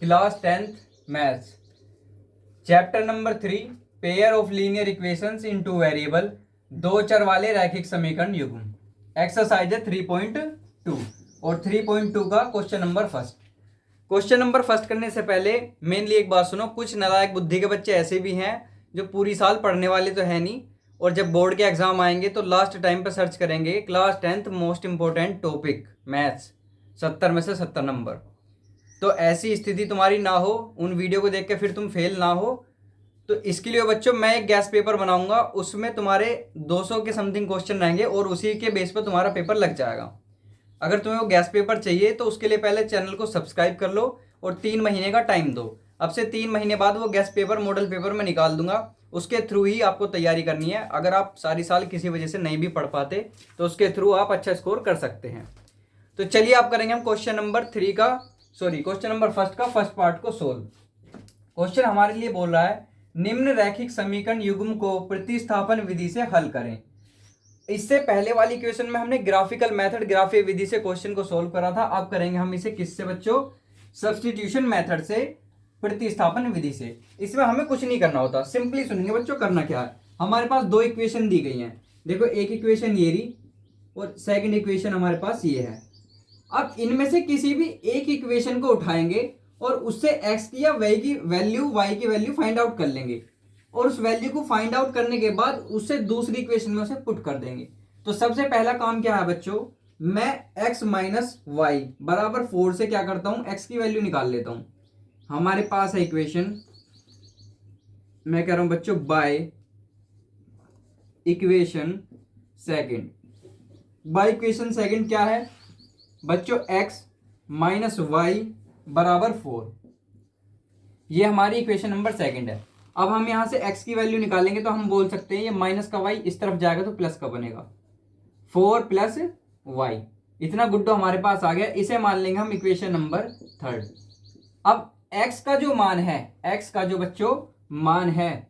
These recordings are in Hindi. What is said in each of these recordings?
Class 10th maths, chapter number 3, pair of linear equations in two variable, दो चर वाले रैखिक समीकरण युग्म। एक्सरसाइज है 3.2 और 3.2 का question number first. Question number first करने से पहले मेनली एक बात सुनो, कुछ नालायक बुद्धि के बच्चे ऐसे भी हैं जो पूरी साल पढ़ने वाले तो है नहीं, और जब बोर्ड के एग्जाम आएंगे तो लास्ट टाइम पर सर्च करेंगे class 10th most important topic maths, 70 में से 70 नंबर। तो ऐसी स्थिति तुम्हारी ना हो, उन वीडियो को देख के फिर तुम फेल ना हो। तो इसके लिए बच्चों मैं एक गैस पेपर बनाऊंगा, उसमें तुम्हारे 200 के समथिंग क्वेश्चन रहेंगे और उसी के बेस पर तुम्हारा पेपर लग जाएगा। अगर तुम्हें वो गैस पेपर चाहिए तो उसके लिए पहले चैनल को सब्सक्राइब कर लो और 3 महीने का टाइम दो। अब से 3 महीने बाद वो गैस पेपर मॉडल पेपर में निकाल दूंगा, उसके थ्रू ही आपको तैयारी करनी है। अगर आप सारी साल किसी वजह से नहीं भी पढ़ पाते तो उसके थ्रू आप अच्छा स्कोर कर सकते हैं। तो चलिए आप करेंगे हम क्वेश्चन नंबर फर्स्ट का फर्स्ट पार्ट को सोल्व। क्वेश्चन हमारे लिए बोल रहा है निम्न रैखिक समीकरण युग्म को प्रतिस्थापन विधि से हल करें। इससे पहले वाली क्वेश्चन में हमने ग्राफिकल मेथड, ग्राफीय विधि से क्वेश्चन को सोल्व करा था। अब करेंगे हम इसे किससे बच्चों? सब्स्टिट्यूशन मेथड से, प्रतिस्थापन विधि से। इसमें हमें कुछ नहीं करना होता, सिंपली सुनेंगे बच्चों। करना क्या है, हमारे पास दो इक्वेशन दी गई हैं। देखो, एक इक्वेशन ये रही और सेकंड इक्वेशन हमारे पास ये है। अब इनमें से किसी भी एक इक्वेशन को उठाएंगे और उससे x की या y की वैल्यू फाइंड आउट कर लेंगे, और उस वैल्यू को फाइंड आउट करने के बाद उससे दूसरी इक्वेशन में उसे पुट कर देंगे। तो सबसे पहला काम क्या है बच्चों, मैं x माइनस वाई बराबर 4 से क्या करता हूं, x की वैल्यू निकाल लेता हूं। हमारे पास है इक्वेशन, मैं कह रहा हूं बच्चों by equation second. By equation second क्या है बच्चों, x माइनस वाई बराबर 4। ये हमारी इक्वेशन नंबर सेकंड है। अब हम यहां से x की वैल्यू निकालेंगे तो हम बोल सकते हैं ये माइनस का y इस तरफ जाएगा तो प्लस का बनेगा, 4 प्लस वाई। इतना गुड्डो हमारे पास आ गया। इसे मान लेंगे हम इक्वेशन नंबर थर्ड। अब x का जो मान है, x का जो बच्चों मान है,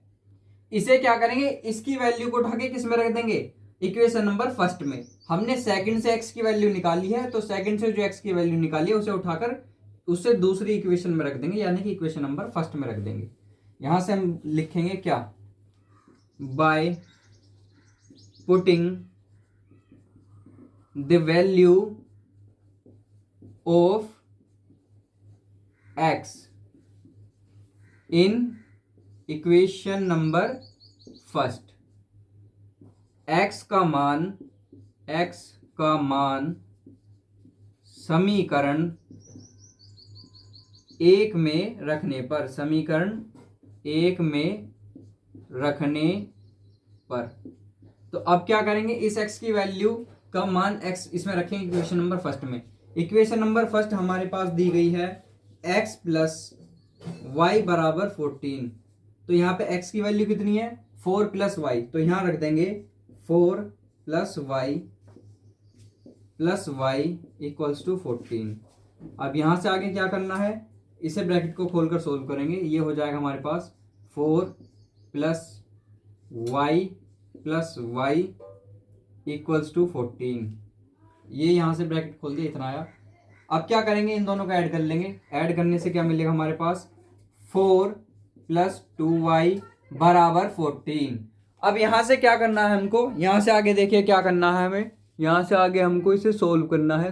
इसे क्या करेंगे, इसकी वैल्यू को उठा के किस में रख देंगे, इक्वेशन नंबर फर्स्ट में। हमने सेकंड से x की वैल्यू निकाली है, तो सेकंड से जो x की वैल्यू निकाली है उसे उठाकर उससे दूसरी इक्वेशन में रख देंगे, यानी कि इक्वेशन नंबर फर्स्ट में रख देंगे। यहां से हम लिखेंगे क्या, bye putting the value of x in equation number first. x का मान समीकरण एक में रखने पर, समीकरण एक में रखने पर। तो अब क्या करेंगे, इस x की वैल्यू का मान x इसमें रखेंगे इक्वेशन नंबर फर्स्ट में। इक्वेशन नंबर फर्स्ट हमारे पास दी गई है x प्लस वाई बराबर 14। तो यहाँ पे x की वैल्यू कितनी है, 4 प्लस वाई, तो यहाँ रख देंगे 4 प्लस वाई इक्वल्स टू 14। अब यहाँ से आगे क्या करना है, इसे ब्रैकेट को खोलकर सोल्व करेंगे। ये हो जाएगा हमारे पास 4 प्लस वाई इक्वल्स टू 14। ये यहाँ से ब्रैकेट खोल दिया, इतना आया। अब क्या करेंगे, इन दोनों को ऐड कर लेंगे। ऐड करने से क्या मिलेगा हमारे पास, 4 प्लस 2y बराबर 14। अब यहाँ से क्या करना है हमको, यहाँ से आगे देखिए क्या करना है हमें, यहाँ से आगे हमको इसे सोल्व करना है।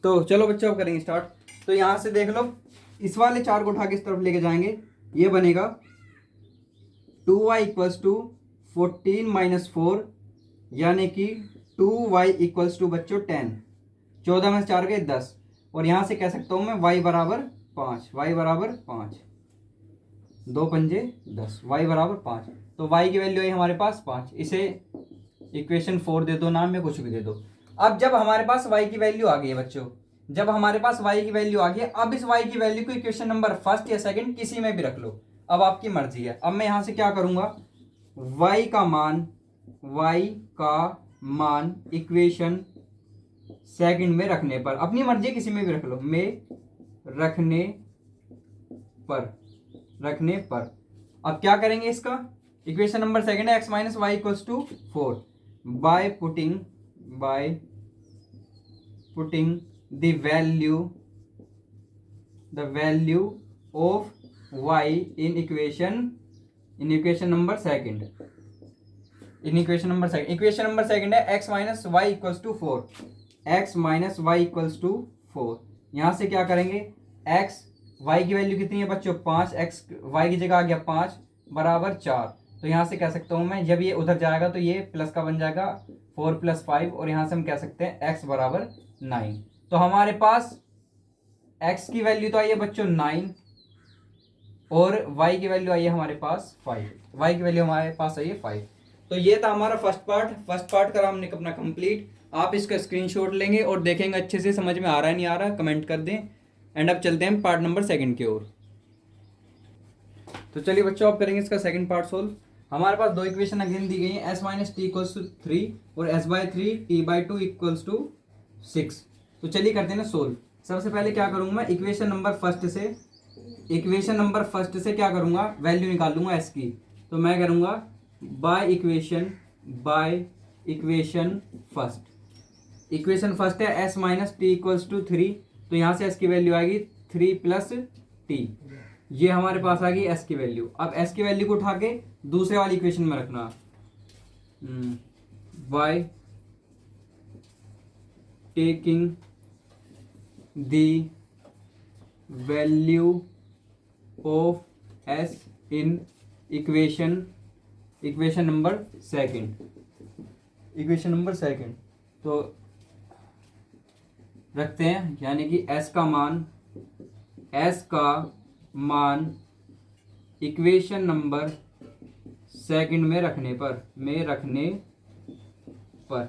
तो चलो बच्चों अब करेंगे स्टार्ट। तो यहाँ से देख लो, इस वाले 4 को उठा के इस तरफ लेके जाएंगे, ये बनेगा 2y इक्वल्स टू 14 माइनस 4, यानी कि 2y इक्वल्स टू बच्चों 10। 14 में 4 गए 10, और यहाँ से कह सकता हूँ मैं y बराबर 5, y बराबर 5, 2 पंजे 10, y बराबर 5। तो y की वैल्यू है हमारे पास 5। इसे इक्वेशन 4 दे दो नाम में, कुछ भी दे दो। अब जब हमारे पास y की वैल्यू आ गई है बच्चों, जब हमारे पास y की वैल्यू आ गई है, अब इस y की वैल्यू को इक्वेशन नंबर फर्स्ट या सेकंड किसी में भी रख लो, अब आपकी मर्जी है। अब मैं यहां से क्या करूंगा, y का मान इक्वेशन सेकंड में रखने पर, अपनी मर्जी किसी में भी रख लो, में रखने पर अब क्या करेंगे, इसका इक्वेशन नंबर सेकंड है x minus y equals to 4 by putting the the value of y in equation number second. Equation number second है x minus y equals to 4। x minus y equals to 4। यहाँ से क्या करेंगे, x y की वैल्यू कितनी है बच्चों 5, x y की जगह आ गया 5 बराबर 4। तो यहाँ से कह सकता हूँ मैं, जब ये उधर जाएगा तो ये प्लस का बन जाएगा 4 + 5, और यहाँ से हम कह सकते हैं x बराबर 9। तो हमारे पास x की वैल्यू तो आई है बच्चों 9 और y की वैल्यू आई है हमारे पास 5। y की वैल्यू हमारे पास आई है 5। तो ये था हमारा फर्स्ट पार्ट करा हमने अपना कंप्लीट। आप इसका स्क्रीनशॉट लेंगे और देखेंगे अच्छे से समझ में आ रहा है नहीं आ रहा, कमेंट कर दें। एंड अब चलते हैं पार्ट नंबर सेकंड की ओर। तो चलिए बच्चों, आप करेंगे इसका सेकंड पार्ट सोल्व। हमारे पास दो इक्वेशन अगेन दी गई हैं, s minus t equals to 3 और s/3 t/2 इक्वल्स टू 6। तो चलिए करते हैं ना सोल्व। सबसे पहले क्या करूंगा मैं, इक्वेशन नंबर फर्स्ट से क्या करूंगा, वैल्यू निकाल लूंगा s की। तो मैं करूंगा by equation first. Equation first है s minus t equals to 3। तो यहाँ से s की वैल्यू आएगी 3 + t। ये हमारे पास आ गई s की वैल्यू। अब s की वैल्यू को उठा के दूसरे वाली इक्वेशन में रखना। By taking the value of s in equation number second. तो रखते हैं, यानी कि s का मान इक्वेशन नंबर सेकंड में रखने पर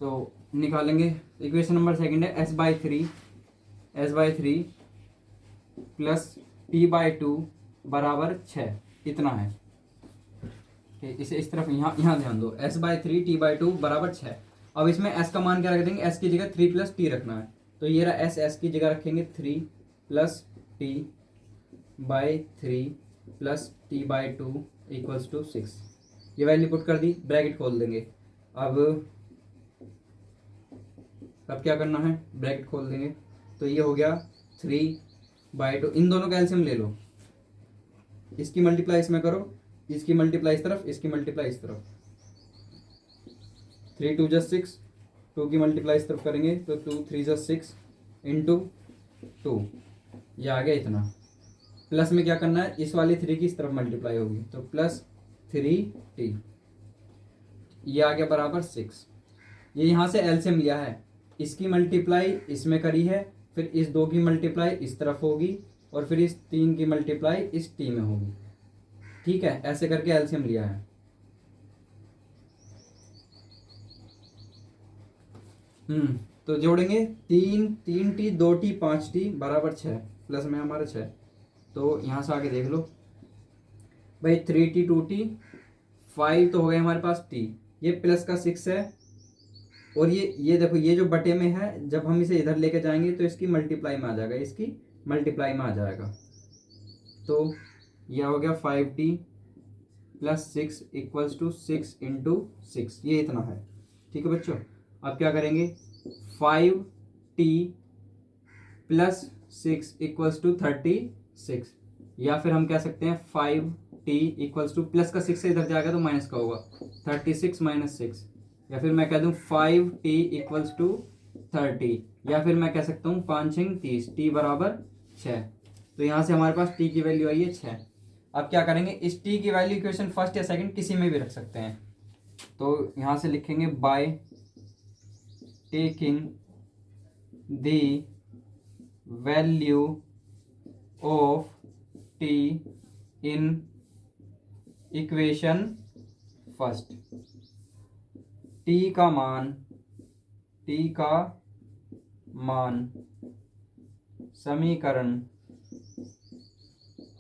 तो निकालेंगे। इक्वेशन नंबर सेकंड है s/3 प्लस t/2 बराबर 6। इतना है। इसे इस तरफ यहाँ ध्यान दो, s/3 t/2 बराबर 6। अब इसमें s का मान क्या रख देंगे, s की जगह 3 + t रखना है। तो ये रहा s की जगह रखेंगे 3 + t/3 + t/2 इक्वल्स टू 6। ये वैल्यू पुट कर दी, ब्रैकेट खोल देंगे। अब क्या करना है, ब्रैकेट खोल देंगे। तो ये हो गया 3/2। इन दोनों का एलसीएम ले लो, इसकी मल्टीप्लाई इसमें करो, इसकी मल्टीप्लाई इस तरफ, इसकी मल्टीप्लाई इस तरफ। 3 × 2 = 6, 2 की मल्टीप्लाई इस तरफ करेंगे तो 2 × 3 = 6 × 2। ये आ गया इतना। प्लस में क्या करना है, इस वाली 3 की इस तरफ मल्टीप्लाई होगी तो +3t। ये आ गया बराबर 6। ये यहाँ से एलसीएम लिया है, इसकी मल्टीप्लाई इसमें करी है, फिर इस 2 की मल्टीप्लाई इस तरफ होगी और फिर इस 3 की मल्टीप्लाई इस t में होगी। ठीक है, ऐसे करके एलसीएम लिया है। तो जोड़ेंगे 3t 2t 5t बराबर 6, प्लस में हमारे 6। तो यहाँ से आगे देख लो भाई, 3t 2t 5 तो हो गए हमारे पास t, ये प्लस का 6 है और ये देखो, ये जो बटे में है, जब हम इसे इधर लेके जाएंगे तो इसकी मल्टीप्लाई में आ जाएगा, तो यह हो गया 5t + 6 इक्वल्स टू 6 × 6। ये इतना है। ठीक है बच्चों, अब क्या करेंगे, 5t + 6 इक्वल्स टू 36। या फिर हम कह सकते हैं 5t इक्वल्स टू, प्लस का 6 से इधर जाएगा तो माइनस का होगा, 36 - 6। या फिर मैं कह दूं 5t इक्वल्स टू 30। या फिर मैं कह सकता हूँ 5 × 6 = 30, t बराबर 6। तो यहाँ से हमारे पास t की वैल्यू आई है 6। अब क्या करेंगे, इस t की वैल्यू इक्वेशन फर्स्ट या सेकंड किसी में भी रख सकते हैं। तो यहाँ से लिखेंगे by taking the value of t in equation first. t का मान समीकरण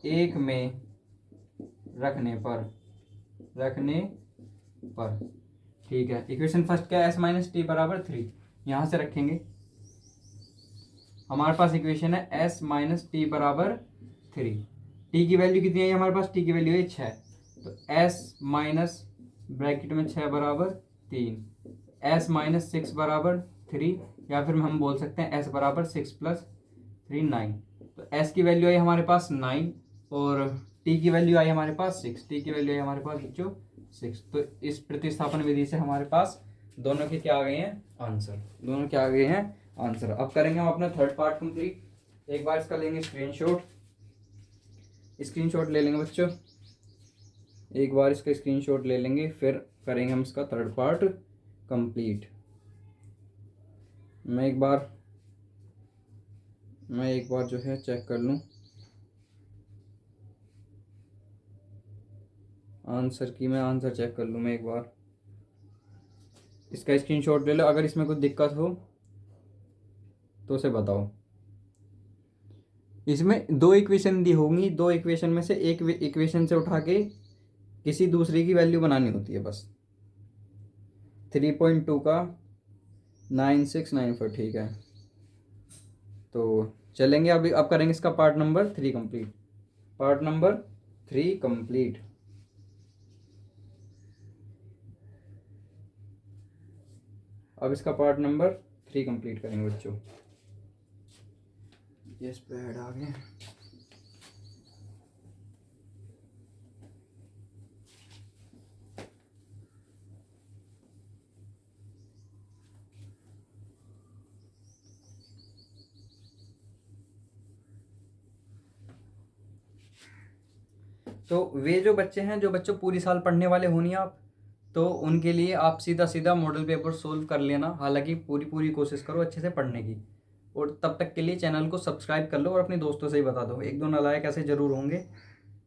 1 में रखने पर। ठीक है, इक्वेशन फर्स्ट क्या है, s - t बराबर 3। यहाँ से रखेंगे, हमारे पास इक्वेशन है s - t बराबर 3। t की वैल्यू कितनी है हमारे पास, t की वैल्यू है 6। तो s माइनस ब्रैकेट में 6 बराबर 3, s - 6 बराबर 3। या फिर हम बोल सकते हैं s बराबर 6 + 3 9। तो एस की वैल्यू आई हमारे पास 9 और टी की वैल्यू आई हमारे पास 6। टी की वैल्यू आई हमारे पास बच्चों 6। तो इस प्रतिस्थापन विधि से हमारे पास दोनों के क्या आ गए हैं आंसर, दोनों क्या आ गए हैं आंसर। अब करेंगे हम अपना थर्ड पार्ट कंप्लीट। एक बार इसका लेंगे स्क्रीनशॉट, स्क्रीनशॉट ले लेंगे बच्चों, एक बार इसका स्क्रीनशॉट ले लेंगे, फिर करेंगे हम इसका थर्ड पार्ट कंप्लीट। मैं एक बार जो है चेक कर लूँ आंसर की, मैं आंसर चेक कर लूँ मैं एक बार। इसका स्क्रीनशॉट ले लो, अगर इसमें कोई दिक्कत हो तो उसे बताओ। इसमें दो इक्वेशन दी होंगी, दो इक्वेशन में से एक इक्वेशन से उठा के किसी दूसरे की वैल्यू बनानी होती है बस। 3.2 का 9694 ठीक है। तो चलेंगे अभी, अब करेंगे इसका part number 3 complete. Part number 3 complete. अब इसका पार्ट नंबर 3 कंप्लीट करेंगे बच्चों। यस पैड आ गए। तो वे जो बच्चे हैं, जो बच्चों पूरी साल पढ़ने वाले हो नहीं आप, तो उनके लिए आप सीधा सीधा मॉडल पेपर सोल्व कर लेना। हालांकि पूरी पूरी कोशिश करो अच्छे से पढ़ने की, और तब तक के लिए चैनल को सब्सक्राइब कर लो और अपने दोस्तों से ही बता दो। एक दो नालायक ऐसे जरूर होंगे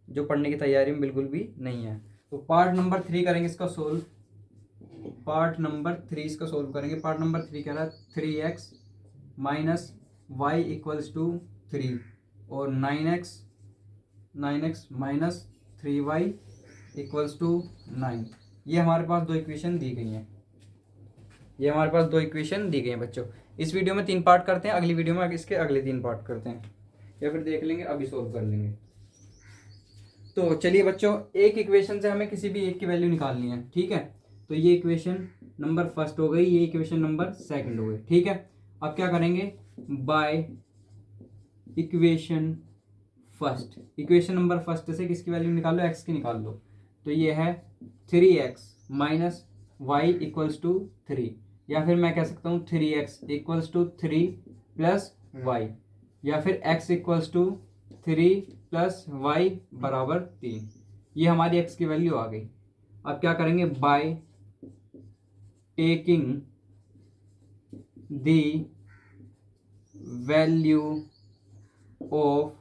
जो पढ़ने की तैयारी में बिल्कुल भी नहीं है। तो पार्ट नंबर 3 करेंगे इसका सोल्व। पार्ट नंबर 3 इसका सोल्व करेंगे। पार्ट नंबर 3 कह रहा है 3x minus y equals to 3 और 9x minus 3y equals to 9। ये हमारे पास दो इक्वेशन दी गई हैं, ये हमारे पास दो इक्वेशन दी गई हैं बच्चों। इस वीडियो में 3 पार्ट करते हैं, अगली वीडियो में इसके अगले 3 पार्ट करते हैं, या फिर देख लेंगे, अभी सोल्व कर लेंगे। तो चलिए बच्चों, एक इक्वेशन से हमें किसी भी एक की वैल्यू निकालनी है, ठीक है। तो ये इक्वेशन नंबर फर्स्ट हो गई, ये इक्वेशन नंबर सेकंड हो गई, ठीक है। अब क्या करेंगे, bye equation first, equation number first से किसकी वैल्यू निकाल लो, एक्स की निकाल लो। तो ये है 3x minus y equals to 3, या फिर मैं कह सकता हूँ 3x equals to 3 plus Y, या फिर x equals to 3 plus y बराबर 3। ये हमारी x की वैल्यू आ गई। अब क्या करेंगे, by taking the value of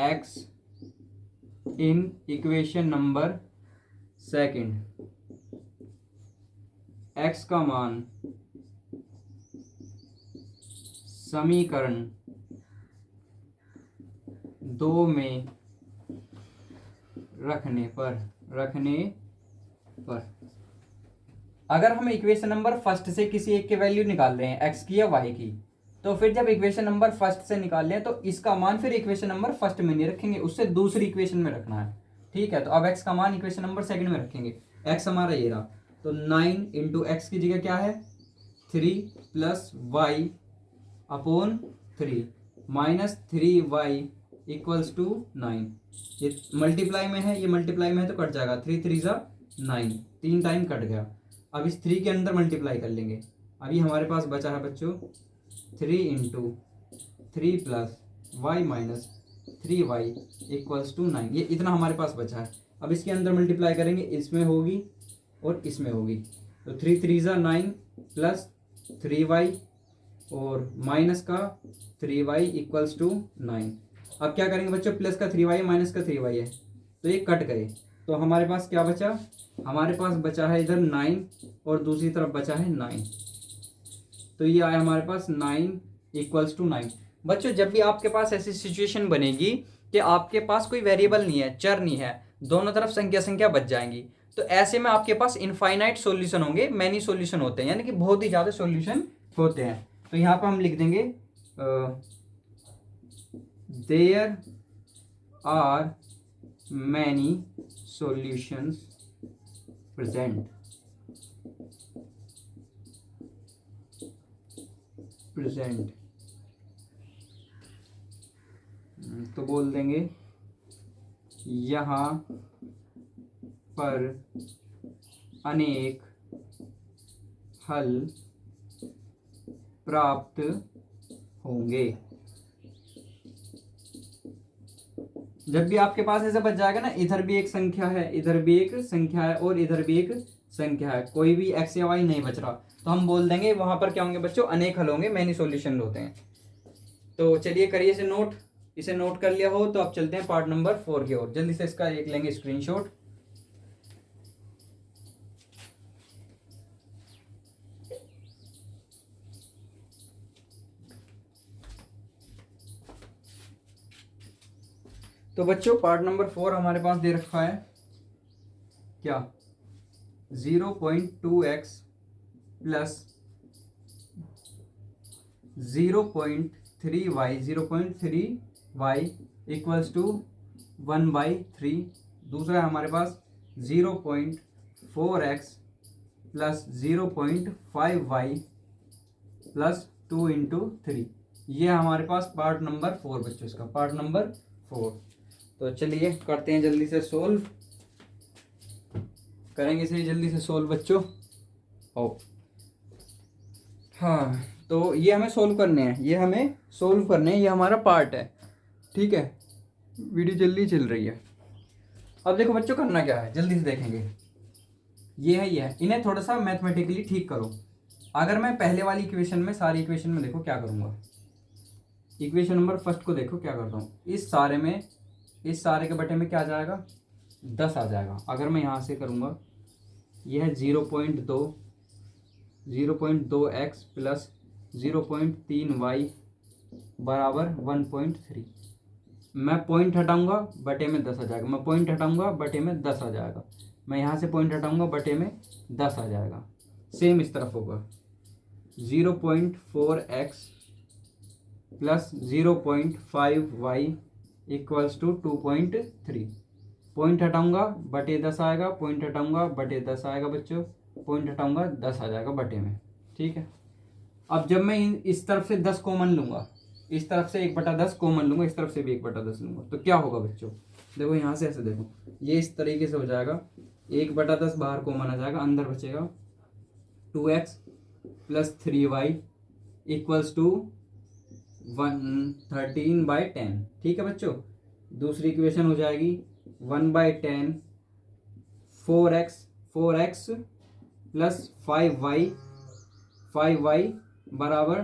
x in equation number second, x का मान समीकरण 2 में रखने पर अगर हम इक्वेशन नंबर फर्स्ट से किसी एक की वैल्यू निकाल रहे हैं, x की या y की, तो फिर जब इक्वेशन नंबर फर्स्ट से निकाल लें तो इसका मान फिर इक्वेशन नंबर फर्स्ट में नहीं रखेंगे, उससे दूसरी इक्वेशन में रखना है, ठीक है। तो अब x का मान इक्वेशन नंबर सेकंड में रखेंगे। x हमारा ये रहा, तो 9 इंटू एक्स की जगह क्या है 3 plus y upon 3 minus 3y equals to 9। ये मल्टीप्लाई में है, ये मल्टीप्लाई में है तो कट जाएगा, 3 3 जा 9, 3 टाइम कट गया। अब इस 3 के अंदर मल्टीप्लाई कर लेंगे। अभी हमारे पास बचा है बच्चों 3 into 3 plus y minus 3y equals to 9, ये इतना हमारे पास बचा है। अब इसके अंदर मल्टीप्लाई करेंगे, इसमें होगी और इसमें होगी, तो 3 3 जा 9 प्लस 3y और माइनस का 3y इक्वल्स टू 9। अब क्या करेंगे बच्चों, प्लस का 3y माइनस का 3y है, तो ये कट गए। तो हमारे पास क्या बचा, हमारे पास बचा है इधर 9 और दूसरी तरफ बचा है 9, तो ये आया हमारे पास 9 इक्वल्स टू 9। बच्चों जब भी आपके पास ऐसी सिचुएशन बनेगी कि आपके पास कोई वेरिएबल नहीं है, चर नहीं है, दोनों तरफ संख्या संख्या बच जाएंगी, तो ऐसे में आपके पास इनफाइनाइट सॉल्यूशन होंगे, मैनी सॉल्यूशन होते हैं, यानी कि बहुत ही ज़्यादा सॉल्यूशन होते हैं। तो यहाँ पर हम लिख देंगे there are many solutions present तो बोल देंगे यहाँ पर अनेक हल प्राप्त होंगे। जब भी आपके पास ऐसा बच जाएगा ना, इधर भी एक संख्या है, इधर भी एक संख्या है और इधर भी एक संख्या है, कोई भी एक्स या वाई नहीं बच रहा, तो हम बोल देंगे वहां पर क्या होंगे बच्चों, अनेक हल होंगे, मैनी सॉल्यूशन होते हैं। तो चलिए करिए इसे नोट। इसे नोट कर लिया हो तो अब चलते हैं पार्ट नंबर 4 की ओर। जल्दी से इसका एक लेंगे स्क्रीनशॉट। तो बच्चों पार्ट नंबर 4 हमारे पास दे रखा है क्या, 0.2x plus 0.3y, 0.3y equals to 1/3। दूसरा है हमारे पास 0.4x प्लस 0.5y प्लस 2 × 3। ये हमारे पास पार्ट नंबर 4 बच्चों, इसका पार्ट नंबर 4। तो चलिए करते हैं जल्दी से सोल्व, करेंगे इसे जल्दी से सोल्व बच्चों। ओ हाँ, तो ये हमें सोल्व करने हैं, ये हमें सोल्व करने हैं, ये हमारा पार्ट है, ठीक है। वीडियो जल्दी चल रही है। अब देखो बच्चों करना क्या है, जल्दी से देखेंगे। ये है, इन्हें थोड़ा सा मैथमेटिकली ठीक करो। अगर मैं पहले वाली इक्वेशन में, सारी इक्वेशन में देखो क्या करूँगा, इक्वेशन नंबर फर्स्ट को देखो क्या करता हूँ, इस सारे में, इस सारे के बटे में क्या आ जाएगा, 10 आ जाएगा। अगर मैं यहाँ से करूँगा, यह है 0.2x प्लस 0.3y बराबर 1.3। मैं पॉइंट हटाऊंगा बटे में 10 आ जाएगा, मैं पॉइंट हटाऊंगा बटे में 10 आ जाएगा, मैं यहाँ से पॉइंट हटाऊंगा बटे में 10 आ जाएगा। सेम इस तरफ होगा 0.4x plus 0.5y equals to 2.3। Point हटाऊंगा बटे 10 आएगा, पॉइंट हटाऊंगा बटे 10 आएगा बच्चों, पॉइंट हटाऊंगा 10 आ जाएगा बटे में, ठीक है। अब जब मैं इस तरफ से 10 कॉमन लूंगा, इस तरफ से 1/10 कॉमन लूंगा, इस तरफ से भी 1/10 लूंगा, तो क्या होगा बच्चों, देखो यहाँ से ऐसे देखो, ये इस तरीके से हो जाएगा, 1/10 बाहर कॉमन आ जाएगा, अंदर बचेगा 2x plus 3y equals to 13/10, ठीक है बच्चों। दूसरी इक्वेशन हो जाएगी 1/10 4x प्लस 5y बराबर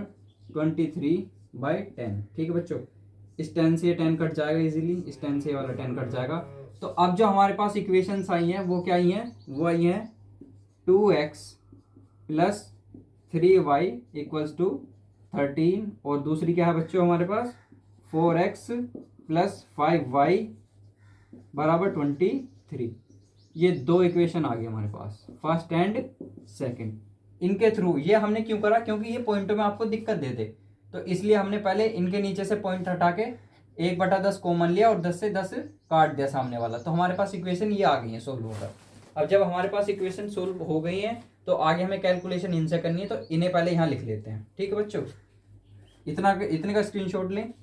23/10, ठीक है बच्चों। इस 10 से 10 कट जाएगा इजीली, इस 10 से वाला 10 कट जाएगा। तो अब जो हमारे पास इक्वेशंस आई हैं वो क्या आई हैं, वो आई हैं 2x plus 3y equals to 13, और दूसरी क्या है बच्चों हमारे पास 4x प्लस 5y बराबर 23। ये दो इक्वेशन आ गई हमारे पास, फर्स्ट एंड सेकंड। इनके थ्रू ये हमने क्यों करा, क्योंकि ये पॉइंटों में आपको दिक्कत देते, तो इसलिए हमने पहले इनके नीचे से पॉइंट हटा के 1/10 कॉमन लिया और 10 से 10 काट दिया सामने वाला, तो हमारे पास इक्वेशन ये आ गई है सोल्व होकर। अब जब हमारे पास इक्वेशन सोल्व हो गई है तो आगे हमें कैलकुलेशन इनसे करनी है, तो इन्हें पहले यहाँ लिख लेते हैं, ठीक है बच्चों। इतने का स्क्रीनशॉट लें।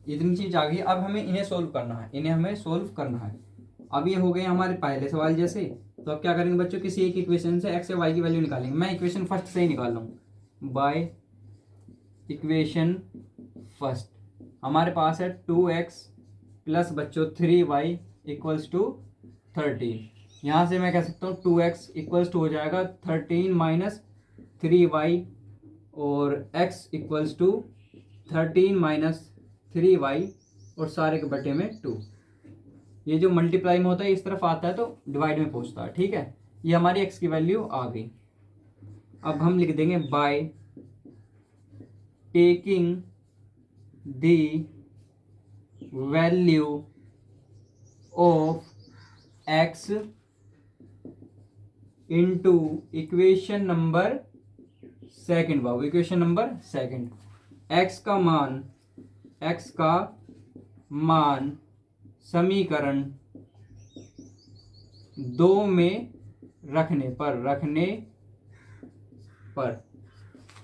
इतनी चीज आ गई, अब हमें इन्हें सोल्व करना है, इन्हें हमें सोल्व करना है। अब ये हो गए हमारे पहले सवाल जैसे, तो अब क्या करेंगे बच्चों, किसी एक इक्वेशन से एक्स या वाई की वैल्यू निकालेंगे। मैं इक्वेशन फर्स्ट से ही निकाल रहा हूँ, बाय इक्वेशन फर्स्ट हमारे पास है 2x प्लस बच्चों 3y इक्वल्स टू 13। यहाँ से मैं कह सकता हूँ 2x इक्वल्स टू हो जाएगा 13 माइनस 3y, और x equals to 13 minus 3y और सारे के बटे में 2। ये जो मल्टीप्लाई में होता है इस तरफ आता है तो डिवाइड में पहुंचता है, ठीक है। ये हमारी x की वैल्यू आ गई। अब हम लिख देंगे by taking the value of x into equation number second Babu, equation number second, x का मान समीकरण 2 में रखने पर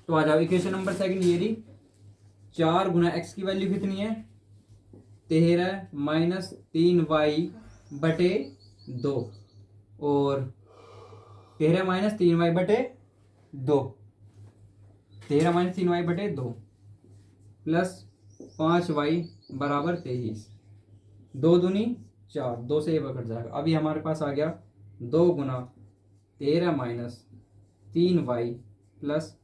तो आ जाओ इक्वेशन नंबर सेकंड ये रही, 4 गुना एक्स की वैल्यू कितनी है 13 माइनस 3y बटे 2 और 13 माइनस 3y बटे 2, 13 माइनस 3y बटे 2 प्लस 5y बराबर 23, 2 दूनी 4, 2 से ये कट जाएगा। अभी हमारे पास आ गया 2 गुना 13 माइनस 3y प्लस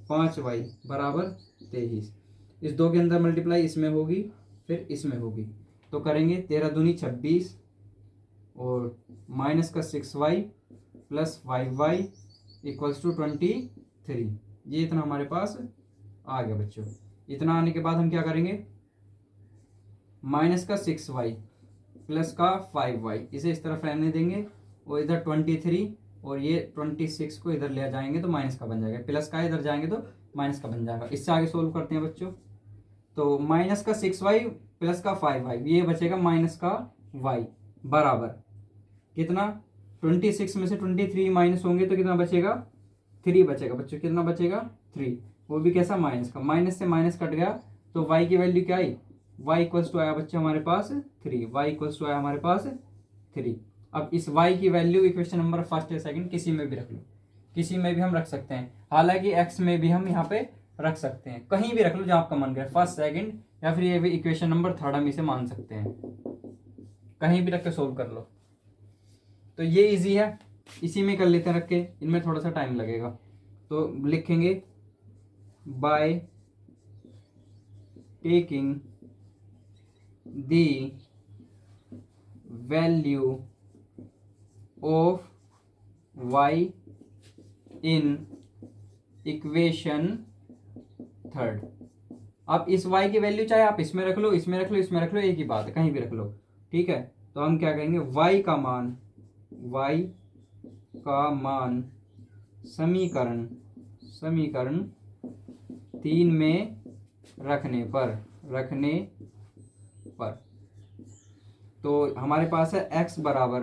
5y बराबर 23। इस 2 के अंदर मल्टीप्लाई इसमें होगी फिर इसमें होगी, तो करेंगे 13 दूनी 26 और माइनस का 6y plus 5y equals to 23। ये इतना हमारे पास आ गया बच्चों। इतना आने के बाद हम क्या करेंगे, माइनस का 6y प्लस का 5y इसे इस तरफ रहने देंगे और इधर 23 और ये 26 को इधर ले जाएंगे तो माइनस का बन जाएगा, प्लस का इधर जाएंगे तो माइनस का बन जाएगा। इससे आगे सोल्व करते हैं बच्चों, तो माइनस का 6y प्लस का 5y ये बचेगा माइनस का y बराबर कितना, 26 में से 23 माइनस होंगे तो कितना बचेगा 3 बचेगा बच्चों, कितना बचेगा 3, वो भी कैसा माइनस का, माइनस से माइनस कट गया तो y की वैल्यू क्या आई, y इक्वल्स टू आया बच्चे हमारे पास 3, y इक्वल्स टू आया हमारे पास 3। अब इस y की वैल्यू इक्वेशन नंबर फर्स्ट या सेकंड किसी में भी रख लो, किसी में भी हम रख सकते हैं, हालांकि x में भी हम यहाँ पे रख सकते हैं, कहीं भी रख लो जहाँ आपका मन करे, फर्स्ट सेकंड या फिर ये भी इक्वेशन नंबर थर्ड हम इसे मान सकते हैं, कहीं भी रख के सोल्व कर लो। तो ये इजी है, इसी में कर लेते हैं रख के, इनमें थोड़ा सा टाइम लगेगा। तो लिखेंगे by taking the value of y in equation third. अब इस y की वैल्यू चाहे आप इसमें रख लो, इसमें रख लो, इसमें रख लो, एक ही बात है, कहीं भी रख लो, ठीक है। तो हम क्या कहेंगे, y का मान समीकरण 3 में रखने पर तो हमारे पास है x बराबर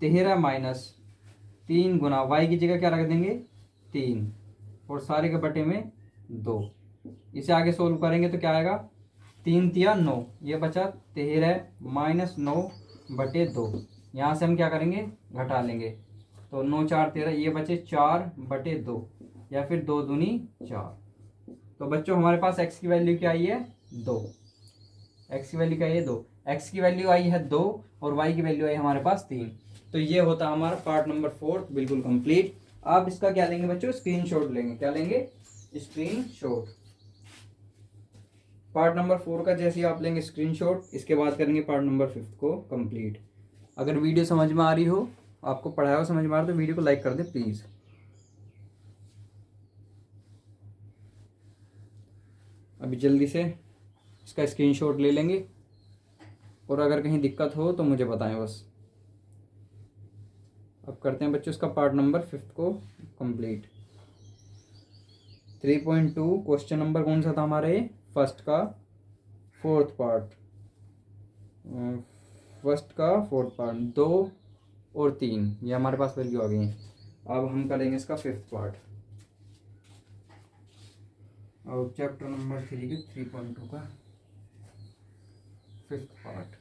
13 माइनस 3 गुना y की जगह क्या रख देंगे 3 और सारे के बटे में 2। इसे आगे सोल्व करेंगे तो क्या आएगा, 3 तिया 9, ये बचा 13 माइनस 9 बटे 2, यहाँ से हम क्या करेंगे घटा लेंगे, तो 9 4 13, ये बचे 4 बटे 2 या फिर 2 दूनी 4। तो बच्चों हमारे पास x की वैल्यू क्या आई है 2, x की वैल्यू क्या है 2, x की वैल्यू आई है 2 और y की वैल्यू आई हमारे पास 3। तो ये होता हमारा पार्ट नंबर 4 बिल्कुल कंप्लीट। आप इसका क्या लेंगे बच्चों, स्क्रीनशॉट लेंगे, क्या लेंगे स्क्रीनशॉट। पार्ट नंबर 4 का जैसे ही आप लेंगे स्क्रीनशॉट, इसके बाद करेंगे पार्ट नंबर 5 को कंप्लीट। अगर वीडियो समझ में आ रही हो, आपको पढ़ाया हो समझ में आ रहा है तो वीडियो को लाइक कर दे प्लीज़। अभी जल्दी से इसका स्क्रीनशॉट ले लेंगे और अगर कहीं दिक्कत हो तो मुझे बताएं बस। अब करते हैं बच्चों इसका पार्ट नंबर 5 को कंप्लीट। 3.2 क्वेश्चन नंबर कौन सा था हमारे, फर्स्ट का फोर्थ पार्ट, 2 और 3 ये हमारे पास वैल्यू आ गई है। अब हम करेंगे इसका 5th पार्ट और चैप्टर नंबर 3 के 3.2 का 5th पार्ट।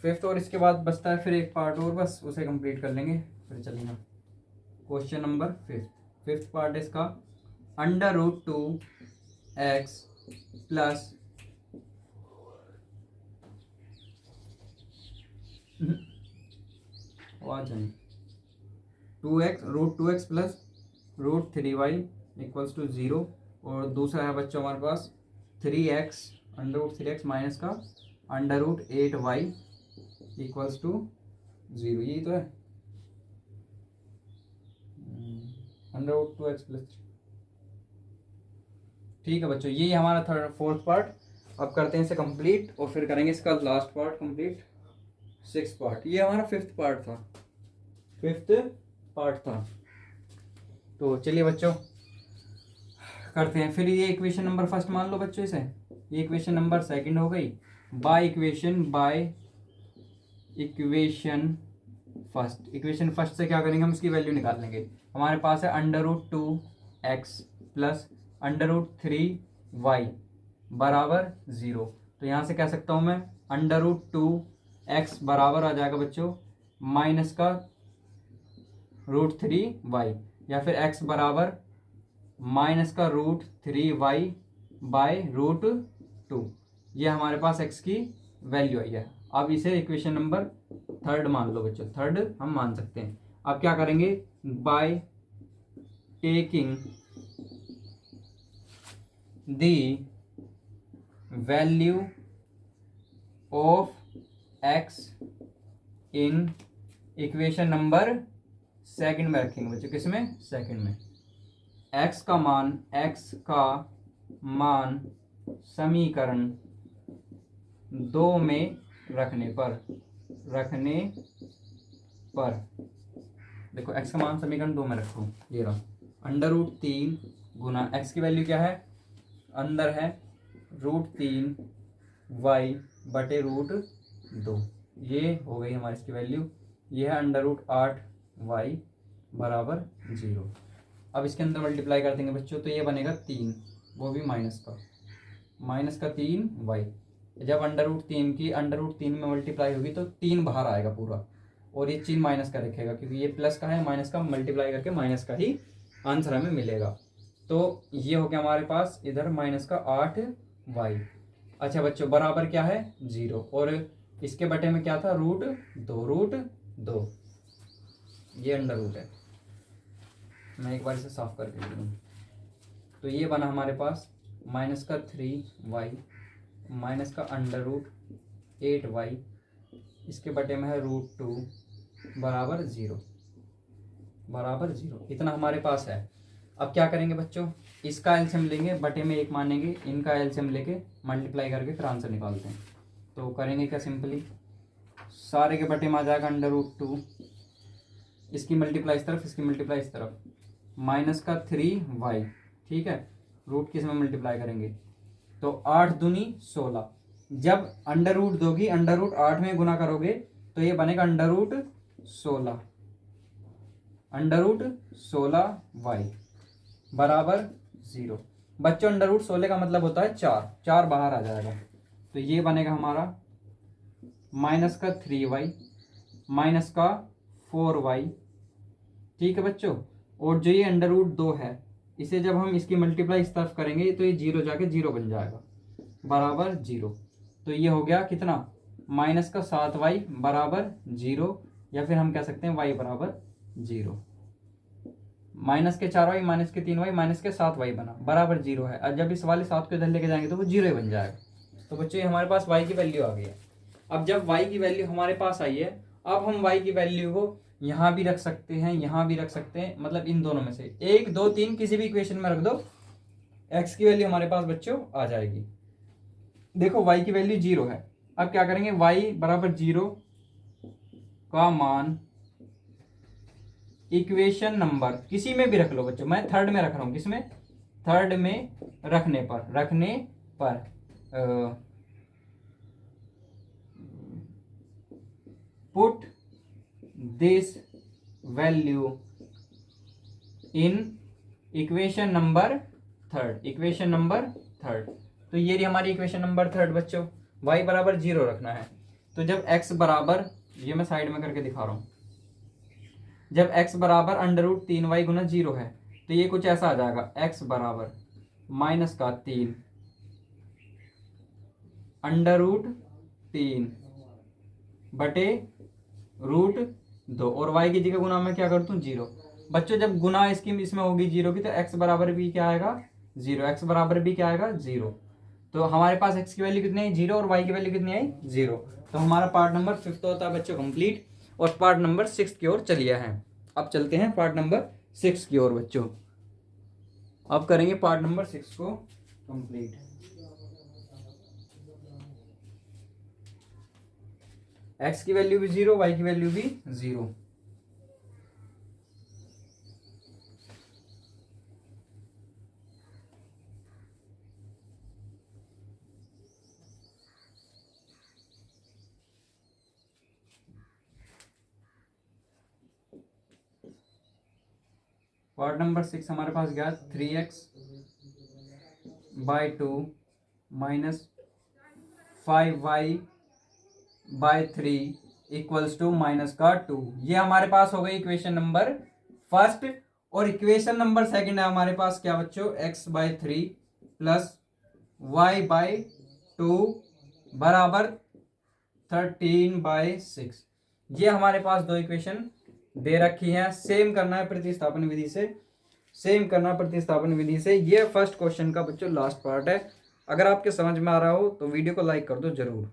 फिफ्थ और इसके बाद बचता है फिर एक पार्ट और, बस उसे कंप्लीट कर लेंगे फिर चलेंगे। क्वेश्चन नंबर 5th पार्ट इसका, √2x plus √2x plus √3y equals to 0 और दूसरा है बच्चों हमारे पास 3x √3x माइनस का √8y इक्वल्स टू 0, यही तो है √2x प्लस ठीक है बच्चों, ये हमारा थर्ड फोर्थ पार्ट। अब करते हैं इसे कंप्लीट और फिर करेंगे इसका last part complete, six part. ये हमारा फिफ्थ पार्ट था, फिफ्थ पार्ट था। तो चलिए बच्चों करते हैं फिर। ये इक्वेशन नंबर फर्स्ट मान लो बच्चों इसे, ये इक्वेशन नंबर सेकंड हो गई। Bye equation first, equation first से क्या करेंगे, हम इसकी वैल्यू निकाल लेंगे। हमारे पास है √2x प्लस √3y बराबर 0। तो यहाँ से कह सकता हूँ मैं √2x बराबर आ जाएगा बच्चों माइनस का √3y, या फिर x बराबर माइनस का √3y बाय √2। ये हमारे पास x की वैल्यू आई है। अब इसे इक्वेशन नंबर थर्ड मान लो बच्चों, थर्ड हम मान सकते हैं। अब क्या करेंगे, by taking the value of x in equation number second में रखेंगे बच्चों, किसमें, सेकंड में। x का मान समीकरण 2 में रखने पर देखो x का मान समीकरण 2 में रखो, ये रहा √3 गुना x की वैल्यू क्या है, अंदर है √3y बटे √2। ये हो गई हमारी इसकी वैल्यू। ये है √8y बराबर 0। अब इसके अंदर मल्टीप्लाई कर देंगे बच्चों, तो ये बनेगा 3, वो भी माइनस का 3y। जब √3 की √3 में मल्टीप्लाई होगी तो 3 बाहर आएगा पूरा, और ये चिन्ह माइनस का रखेगा क्योंकि ये प्लस का है, माइनस का मल्टीप्लाई करके माइनस का ही आंसर हमें मिलेगा। तो ये हो गया हमारे पास इधर माइनस का 8y। अच्छा बच्चों बराबर क्या है 0, और इसके बटे में क्या था √2, ये अंडर रूट है। मैं एक बार इसे साफ करके दे दूँ। तो ये बना हमारे पास माइनस का 3y माइनस का √8y, इसके बटे में है √2 बराबर 0, इतना हमारे पास है। अब क्या करेंगे बच्चों, इसका एलसीएम लेंगे, बटे में 1 मानेंगे, इनका एलसीएम लेके मल्टीप्लाई करके फिर आंसर निकालते हैं। तो करेंगे क्या, सिंपली सारे के बटे में आ जाएगा √2, इसकी मल्टीप्लाई इस तरफ, इसकी मल्टीप्लाई इस तरफ, माइनस का 3y, ठीक है, रूट किस में मल्टीप्लाई करेंगे, तो 8 दूनी 16। जब अंडर रूट दोगी, अंडर रूट 8 में गुना करोगे तो ये बनेगा √16 y बराबर 0। बच्चों √16 का मतलब होता है 4 बाहर आ जाएगा, तो ये बनेगा हमारा माइनस का 3y माइनस का 4y, ठीक है बच्चों। और जो ये √2 है, इसे जब हम इसकी मल्टीप्लाई इस तरफ करेंगे तो ये 0 जाके 0 बन जाएगा बराबर 0। तो ये हो गया कितना, माइनस का 7y बराबर 0, या फिर हम कह सकते हैं y बराबर 0। माइनस के 4y माइनस के 3y माइनस के 7y बना बराबर 0 है। और जब इस वाले 7 को इधर लेके जाएंगे तो वो 0 ही बन जाएगा। तो बच्चों ये हमारे पास y की वैल्यू आ गई है। अब जब y की वैल्यू हमारे पास आई है, अब हम y की वैल्यू को यहाँ भी रख सकते हैं, यहाँ भी रख सकते हैं, मतलब इन दोनों में से 1 2 3 किसी भी इक्वेशन में रख दो, x की वैल्यू हमारे पास बच्चों आ जाएगी। देखो y की वैल्यू 0 है। अब क्या करेंगे, y बराबर 0 का मान इक्वेशन नंबर किसी में भी रख लो बच्चों, मैं थर्ड में रख रहा हूं, किसमें, थर्ड में रखने पर put this value in equation number third. तो ये रही हमारी इक्वेशन नंबर थर्ड बच्चों। y बराबर 0 रखना है। तो जब x बराबर, ये मैं साइड में करके दिखा रहा हूं, जब x बराबर √3y गुना 0 है, तो ये कुछ ऐसा आ जाएगा, x बराबर माइनस का 3 √3 बटे √2, और y की जगह गुना में क्या करता हूँ 0। बच्चों जब गुना इसकी इसमें होगी 0 की, तो x बराबर भी क्या आएगा 0, x बराबर भी क्या आएगा 0। तो हमारे पास x की वैल्यू कितनी आई 0, और y की वैल्यू कितनी आई 0। तो हमारा पार्ट नंबर 5 होता है बच्चों कंप्लीट, और पार्ट नंबर 6 की ओर चलिए हैं। अब चलते हैं पार्ट नंबर 6 की ओर बच्चों। अब करेंगे पार्ट नंबर 6 को कंप्लीट। एक्स की वैल्यू भी 0, वाई की वैल्यू भी 0। पार्ट नंबर 6 हमारे पास गया 3x/2 minus 5y/3 equals to minus का 2। ये हमारे पास हो गई इक्वेशन नंबर फर्स्ट। और इक्वेशन नंबर सेकंड है हमारे पास क्या बच्चों, x/3 प्लस y/2 बराबर 13/6। ये हमारे पास दो इक्वेशन दे रखी है। सेम करना है प्रतिस्थापन विधि से, सेम करना प्रतिस्थापन विधि से। ये फर्स्ट क्वेश्चन का बच्चों लास्ट पार्ट है। अगर आपके समझ में आ रहा हो तो वीडियो को लाइक कर दो, जरूर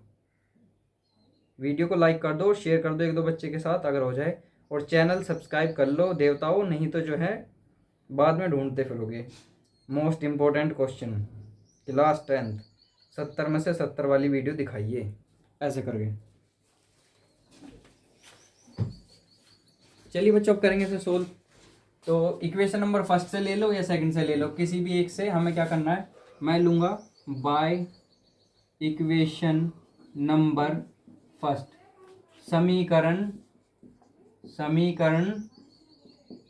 वीडियो को लाइक कर दो, शेयर कर दो एक दो बच्चे के साथ अगर हो जाए, और चैनल सब्सक्राइब कर लो देवताओं, नहीं तो जो है बाद में ढूंढते फिरोगे। Most important question class 10th 70 में से 70 वाली वीडियो दिखाइए ऐसे करके। चलिए बच्चों अब करेंगे इसे सोल्व। तो इक्वेशन नंबर फर्स्ट से ले लो या सेकंड से ले लो, किसी भी एक से हमें क्या करना है। मैं लूँगा बाय इक्वेशन नंबर फर्स्ट, समीकरण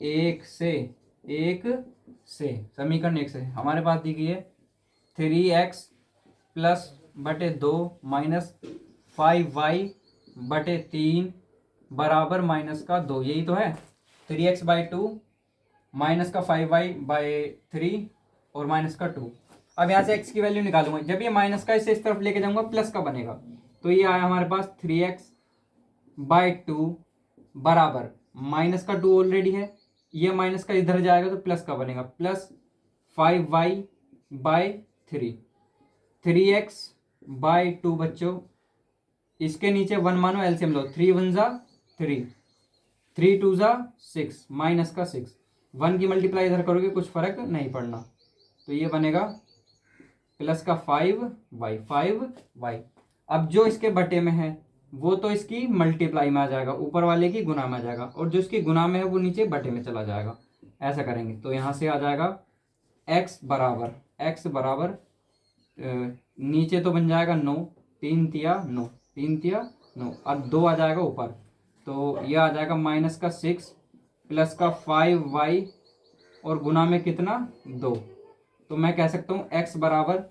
एक से समीकरण एक से हमारे पास दी गई है 3x+/2 माइनस 5y/3 बराबर माइनस का 2। यही तो है 3x/2 माइनस का 5y/3 और माइनस का 2। अब यहाँ से x की वैल्यू निकालूंगा। जब ये माइनस का इसे इस तरफ लेके जाऊंगा प्लस का बनेगा, तो ये आया हमारे पास 3x/2 बराबर माइनस का 2 ऑलरेडी है, ये माइनस का इधर जाएगा तो प्लस का बनेगा, प्लस 5y/3। 3x/2 बच्चों, इसके नीचे 1 मानो, एलसीएम लो, 3 1 जा 3, 3 2 जा 6, माइनस का 6। 1 की मल्टीप्लाई इधर करोगे कुछ फर्क नहीं पड़ना, तो ये बनेगा प्लस का 5y। अब जो इसके बटे में है वो तो इसकी मल्टीप्लाई में आ जाएगा, ऊपर वाले की गुना में आ जाएगा, और जो इसकी गुना में है वो नीचे बटे में चला जाएगा। ऐसा करेंगे तो यहाँ से आ जाएगा x बराबर नीचे तो बन जाएगा 9, 3 तिया 9, 3 तिया 9, अब 2 आ जाएगा ऊपर, तो यह आ जाएगा माइनस का 6 प्लस का 5y और गुना में कितना 2। तो मैं कह सकता हूँ x बराबर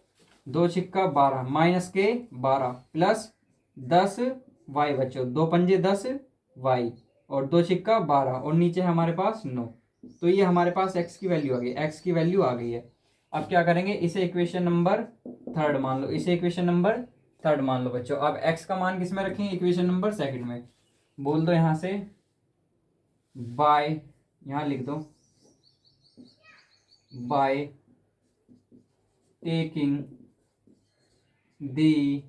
2 छिक्का 12 माइनस के 12 प्लस 10y बच्चों, 2 पंजे 10y और 2 छिक्का 12 और नीचे है हमारे पास 9। तो ये हमारे पास x की वैल्यू आ गई, x की वैल्यू आ गई है। अब क्या करेंगे, इसे इक्वेशन नंबर थर्ड मान लो, इसे इक्वेशन नंबर थर्ड मान लो बच्चों। अब x का मान किस में रखेंगे, इक्वेशन नंबर सेकंड में। बोल दो यहाँ से बाय, यहाँ लिख दो by taking the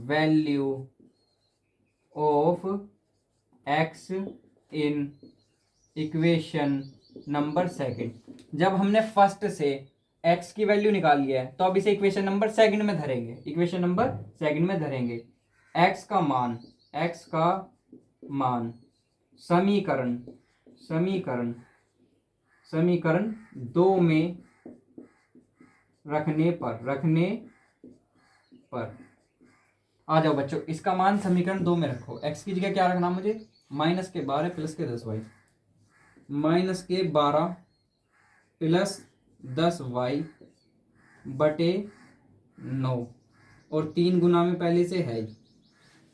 value of x in equation number second. जब हमने फर्स्ट से x की वैल्यू निकाली है तो अब इसे इक्वेशन नंबर सेकंड में धरेंगे, इक्वेशन नंबर सेकंड में धरेंगे। x का मान समीकरण 2 में रखने पर आ जाओ बच्चों, इसका मान समीकरण 2 में रखो। x की जगह क्या रखना मुझे, माइनस के 12 प्लस के 10y, माइनस के 12 प्लस 10y बटे 9, और 3 गुना में पहले से है ही,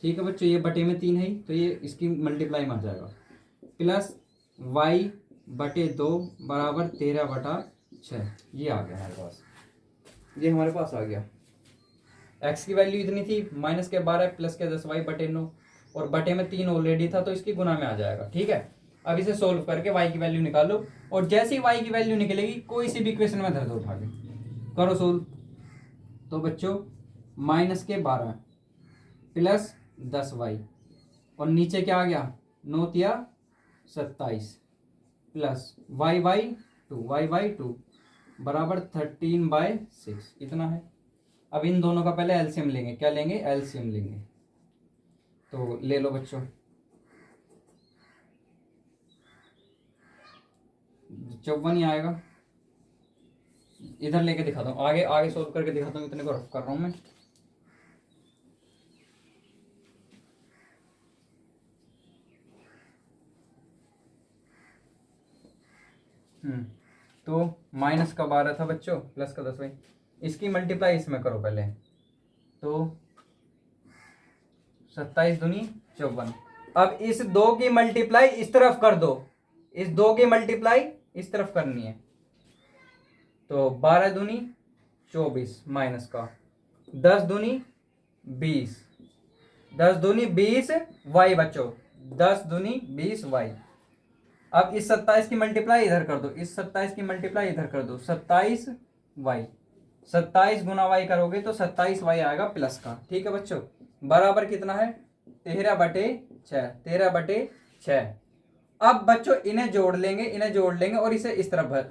ठीक है बच्चों, ये बटे में 3 है तो ये इसकी मल्टीप्लाई में आ जाएगा, प्लस y बटे 2 बराबर 13/6। ये आ गया हमारे पास, ये हमारे पास आ गया। x की वैल्यू इतनी थी, माइनस के 12 प्लस के 10y बटे 9, और बटे में 3 ऑलरेडी था तो इसकी गुना में आ जाएगा, ठीक है। अब इसे सोल्व करके y की वैल्यू निकालो, और जैसे ही y की वैल्यू निकलेगी कोई सी भी इक्वेशन में धर दो उठा के, करो सोल्व। तो बच्चों माइनस के 12 प्लस 10y और नीचे क्या आ गया 9 तिया 27 प्लस y/2 बराबर 13/6 इतना है। अब इन दोनों का पहले एलसीएम लेंगे। क्या लेंगे? एलसीएम लेंगे। तो ले लो बच्चों, 54 ही आएगा। इधर लेके दिखाता हूँ, आगे आगे सोल्व करके दिखाता हूँ, इतने को रफ कर रहा हूँ मैं। तो माइनस का 12 था बच्चों, प्लस का 10 भाई। इसकी मल्टीप्लाई इसमें करो पहले। तो 27 दूनी 54। अब इस दो की मल्टीप्लाई इस तरफ कर दो, इस दो की मल्टीप्लाई इस तरफ करनी है। तो 12 दूनी 24 माइनस का 10 दूनी 20, 10 दूनी 20 वाई बच्चों, 10 दूनी 20 वाई। अब इस 27 की मल्टीप्लाई इधर कर दो, इस 27 की मल्टीप्लाई इधर कर दो, 27 वाई। 27 गुना वाई करोगे तो 27 वाई आएगा प्लस का। ठीक है बच्चों, बराबर कितना है? 13/6, 13/6। अब बच्चों इन्हें जोड़ लेंगे, इन्हें जोड़ लेंगे और इसे इस तरफ भर।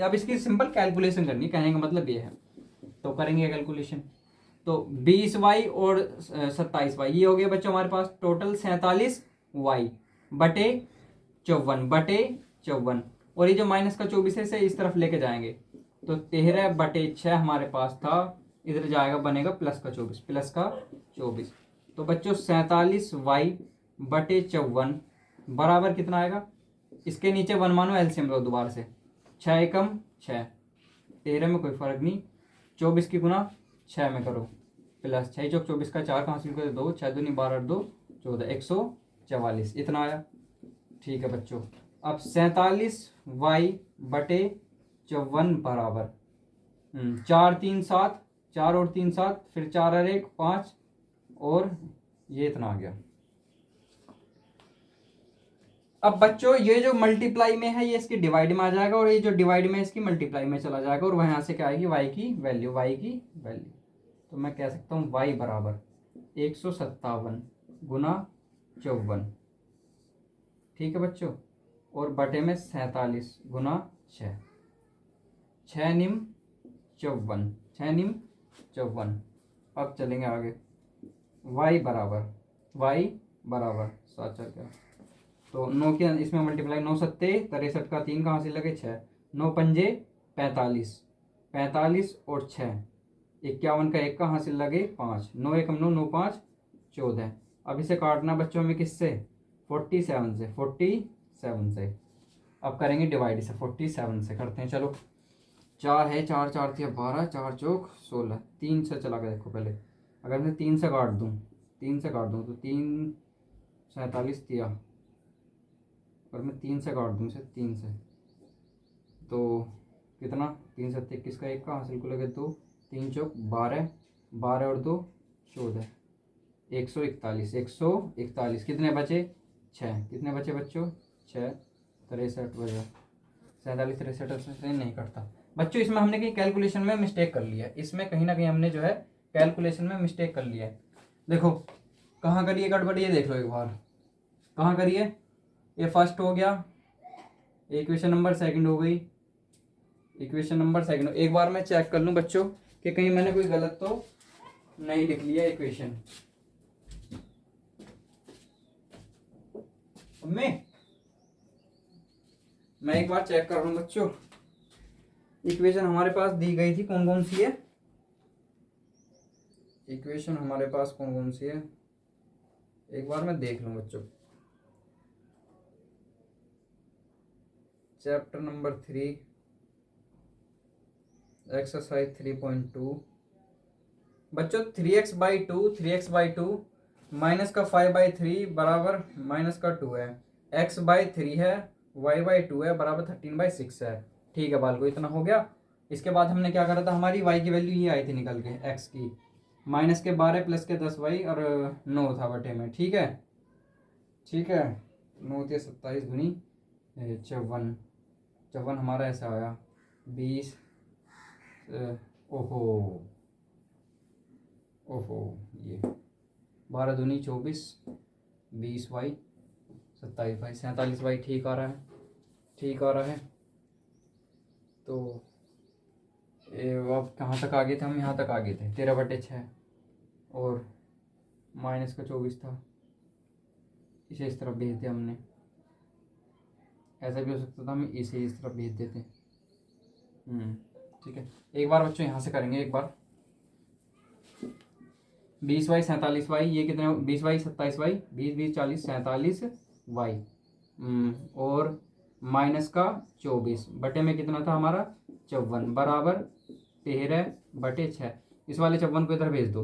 अब इसकी सिंपल कैलकुलेशन करनी, कहने का मतलब ये है। तो करेंगे कैलकुलेशन। तो 20y और 27y, ये हो गया बच्चों हमारे पास टोटल 47y बटे 54/54। और ये जो माइनस का 24 है इसे इस तरफ लेके जाएंगे। तो 13/6 हमारे पास था, इधर जाएगा बनेगा प्लस का 24, प्लस का 24। तो बच्चों 47y/54 बराबर कितना आएगा? इसके नीचे 1 मानो, एलसीएम लो दोबारा से। 6 एकम 6, 13 में कोई फर्क नहीं। 24 की गुना 6 में करो, प्लस 6 चौक 24 का 4 कहाँ से निकले? 2, 6 दूनी 12, 2 14, 144 इतना आया। ठीक है बच्चों, अब 47y/54 बराबर 4 3 7, 4 और 3 7, फिर 4 और 1 5, और ये इतना आ गया। अब बच्चों ये जो मल्टीप्लाई में है ये इसकी डिवाइड में आ जाएगा, और ये जो डिवाइड में इसकी मल्टीप्लाई में चला जाएगा, और वहां से क्या आएगी? y की वैल्यू, y की वैल्यू। तो मैं कह सकता हूँ y बराबर 157 गुना 54। ठीक है बच्चों, और बटे में 47 गुना 6, 6 निम 54, 6 निम 54। अब चलेंगे आगे। y बराबर 7 4 क्या, तो 9 के इसमें मल्टीप्लाई, 9 सत्ते 63 का 3 कहाँ से लगे? 6, 9 पंजे 45, 45 और 6 51 का 1 कहाँ से लगे? 5, 9 एकम 9, 9 5 14। अब इसे काटना बच्चों में किससे? 47 से, 47 से। अब करेंगे डिवाइड, इसे 47 से करते हैं। चलो 4 है, 4 4 थी 12, 4 चौक 16, 3 से चला गया। देखो पहले अगर मैं 3 से काट दूँ, 3 से काट दूँ तो 3 47 दिया, और मैं 3 से काट दूँ इसे, 3 से तो कितना? 3 7 21 का 1 का हासिल को लगे 2, 3 चौक 12, 12 और 2 14, 141, 141। कितने बचे? 6। कितने बचे बच्चों? 6, 63 बजा, 47 63 से नहीं कटता बच्चों। इसमें हमने कहीं कैलकुलेशन में मिस्टेक कर लिया है, इसमें कहीं ना कहीं हमने जो है कैलकुलेशन में मिस्टेक कर लिया है। देखो कहाँ करिए गड़बड़ी, ये देख लो एक बार, कहाँ करिए? ये फर्स्ट हो गया, इक्वेशन नंबर सेकंड हो गई, इक्वेशन नंबर सेकंड। एक बार मैं चेक कर लूँ बच्चों कि कहीं मैंने कोई गलत तो नहीं लिख लिया इक्वेशन में। मैं एक बार चेक कर रहा हूँ बच्चों, इक्वेशन हमारे पास दी गई थी कौन कौन सी है? इक्वेशन हमारे पास कौन कौन सी है, एक बार मैं देख लूँ बच्चों। चैप्टर नंबर 3 एक्सरसाइज 3.2 बच्चों, 3x/2, 3x/2 माइनस का 5/3 बराबर माइनस का 2 है, x/3 है, y/2 है, बराबर 13/6 है। ठीक है बाल को, इतना हो गया। इसके बाद हमने क्या करा था? हमारी y की वैल्यू ये आई थी निकल के, x की माइनस के 12 प्लस के 10y और 9 था बटे में। ठीक है, ठीक है, 9 × 27 गुनी 54, 54 हमारा ऐसा आया 20। ओहो ओहो, ये 12 दूनी 24, 20y 27y 47y ठीक आ रहा है, ठीक आ रहा है। तो अब कहाँ तक आगे थे हम? यहाँ तक आगे थे 13/6 और माइनस का 24 था, इसे इस तरफ भेज दिया हमने। ऐसा भी हो सकता था हम इसे इस तरफ भेज देते। ठीक है, एक बार बच्चों यहाँ से करेंगे एक बार। 20y 47y, ये कितने? 20y 27y, 20 40 47 y, और माइनस का 24 बटे में कितना था हमारा? 54 बराबर 13/6। इस वाले 54 को इधर भेज दो,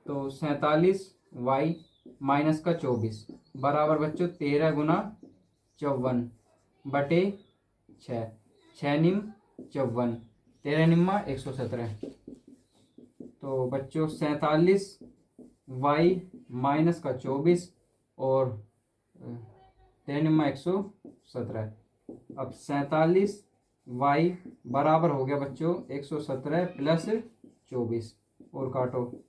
तो 47y माइनस का 24 बराबर बच्चों 13 गुना 54/6, 6 निम 54, 13 निम्मा 117। तो बच्चों 47y माइनस का 24 और 13 निम्मा 117। अब 47y बराबर हो गया बच्चों 117 प्लस 24, और काटो।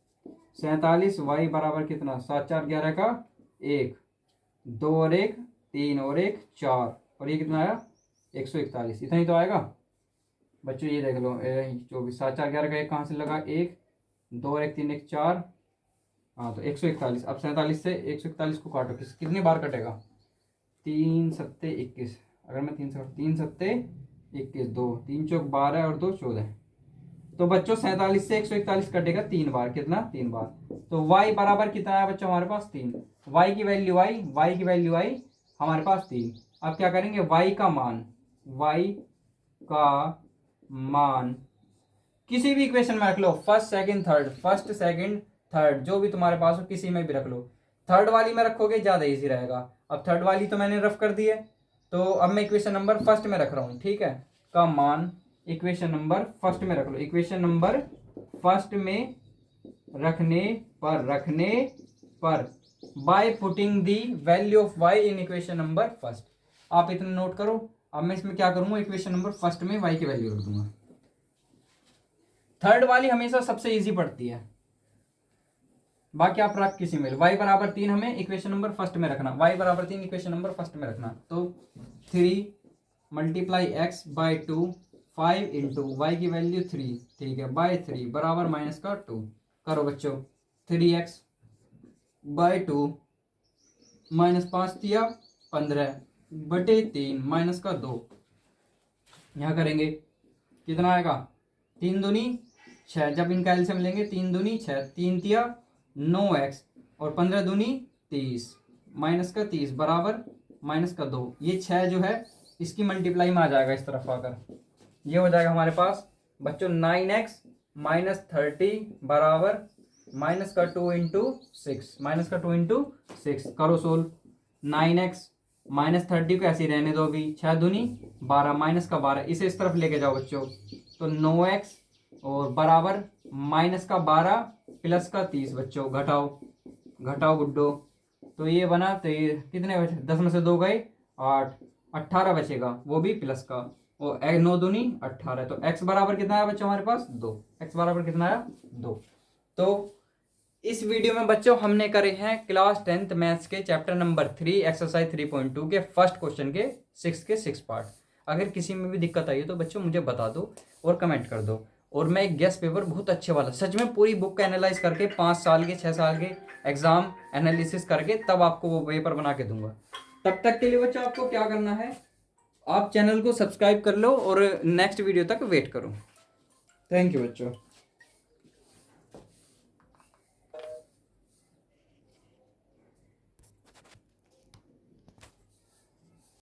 47y बराबर कितना? 7 4 11 का 1, 2 और 1 3 और 1 4, और ये कितना आया? 141। इतना ही तो आएगा बच्चों। ये देख लो 24, 7 4 11 का 1 कहाँ से लगा? 1 2 और 1 3 1 4, हाँ तो 141। अब 47 से 141 को काटो, कितनी बार कटेगा? 3 7 21। अगर मैं 3 7 21, 2 3 चौक 12 और 2 14। तो बच्चों 47 से 141 कटेगा 3 बार। कितना? 3 बार। तो y बराबर कितना है बच्चों हमारे पास? 3। y की वैल्यू आई हमारे पास 3। अब क्या करेंगे? y का मान किसी भी इक्वेशन में रख लो, फर्स्ट सेकंड थर्ड, जो भी तुम्हारे पास हो किसी में भी रख लो। थर्ड वाली में रखोगे ज्यादा इजी रहेगा। अब थर्ड वाली तो मैंने रफ कर दी है, तो अब मैं इक्वेशन नंबर फर्स्ट में रख रहा हूँ। ठीक है, का मान इक्वेशन नंबर फर्स्ट में रख लो। इक्वेशन नंबर फर्स्ट में रखने पर by putting the value of y in equation number first. आप इतना नोट करो। अब मैं इसमें क्या करूंगा? इक्वेशन नंबर फर्स्ट में y की वैल्यू रख दूंगा। थर्ड वाली हमेशा सबसे इजी पड़ती है, बाकी आप रख किसी में। y बराबर 3 हमें इक्वेशन नंबर फर्स्ट में रखना, y बराबर 3 इक्वेशन नंबर फर्स्ट में रखना। तो 3 multiply x by 2, 5 into y की वैल्यू 3, ठीक है, बाई 3 बराबर माइनस का 2। करो बच्चों, 3x बाई 2 माइनस 5 दिया 15 बटे 3 माइनस का 2। यहाँ करेंगे कितना आएगा? 3 दूनी 6, जब इनका एलसीएम लेंगे 3 दूनी 6, 3 तिया 9x और 15 दूनी 30 माइनस का 30 बराबर माइनस का 2। ये 6 जो है इसकी मल्टीप्लाई में आ जाएगा इस तरफ आकर। ये हो जाएगा हमारे पास बच्चों 9x माइनस 30 बराबर माइनस का 2 इंटू 6, माइनस का 2 इंटू 6। करो सोल्व। 9x माइनस 30 को ऐसे ही रहने दो अभी, 6 दूनी 12 माइनस का 12, इसे इस तरफ लेके जाओ बच्चों। तो 9x और बराबर माइनस का 12 प्लस का 30 बच्चों, घटाओ गुड्डो। तो ये बना, तो ये कितने बचे? 10 में से 2 गए 8, 18 बचेगा, वो भी प्लस का। और 9 दूनी 18। तो x बराबर कितना आया बच्चों हमारे पास? 2। x बराबर कितना आया? 2। तो इस वीडियो में बच्चों हमने करे हैं क्लास 10th मैथ्स के चैप्टर नंबर 3 एक्सरसाइज 3.2 के फर्स्ट क्वेश्चन के 6 पार्ट। अगर किसी में भी दिक्कत आई है तो बच्चों मुझे बता दो और कमेंट कर दो। और मैं एक गेस्ट पेपर बहुत अच्छे वाला, सच में पूरी बुक का एनालाइज करके 5 साल के 6 साल के एग्जाम एनालिसिस करके तब आपको वो पेपर बना के दूंगा। तब तक के लिए बच्चों आपको क्या करना है? आप चैनल को सब्सक्राइब कर लो और नेक्स्ट वीडियो तक वेट करो। थैंक यू बच्चों।